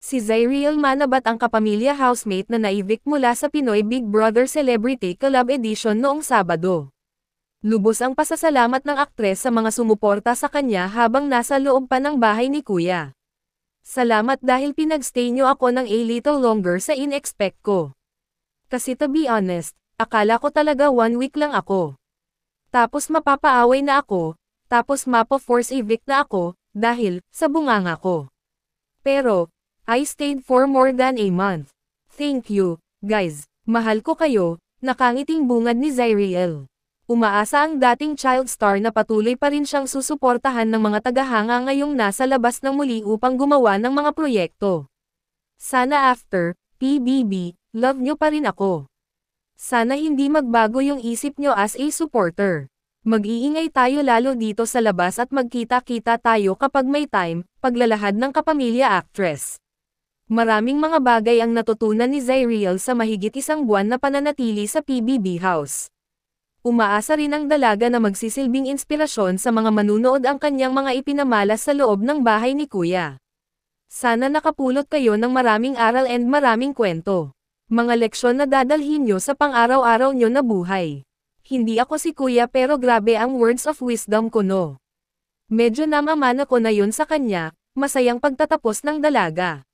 Si Zyriel Manabat ang kapamilya housemate na na-evict mula sa Pinoy Big Brother Celebrity Collab Edition noong Sabado. Lubos ang pasasalamat ng aktres sa mga sumuporta sa kanya habang nasa loob pa ng bahay ni Kuya. Salamat dahil pinagstay niyo ako ng a little longer sa in-expect ko. Kasi to be honest, akala ko talaga 1 week lang ako. Tapos mapapaaway na ako, tapos mapa-force evict na ako, dahil sa bunganga ko. Pero, I stayed for more than a month. Thank you, guys. Mahal ko kayo, nakangiting bungad ni Zyriel. Umaasa ang dating child star na patuloy pa rin siyang susuportahan ng mga tagahanga ngayong nasa labas ng muli upang gumawa ng mga proyekto. Sana after, PBB, love nyo pa rin ako. Sana hindi magbago yung isip nyo as a supporter. Mag-iingay tayo lalo dito sa labas at magkita-kita tayo kapag may time, paglalahad ng kapamilya actress. Maraming mga bagay ang natutunan ni Zyriel sa mahigit 1 buwan na pananatili sa PBB house. Umaasa rin ang dalaga na magsisilbing inspirasyon sa mga manunood ang kanyang mga ipinamalas sa loob ng bahay ni Kuya. Sana nakapulot kayo ng maraming aral and maraming kwento. Mga leksyon na dadalhin nyo sa pang-araw-araw nyo na buhay. Hindi ako si Kuya pero grabe ang words of wisdom ko no. Medyo namamana ko na yun sa kanya, masayang pagtatapos ng dalaga.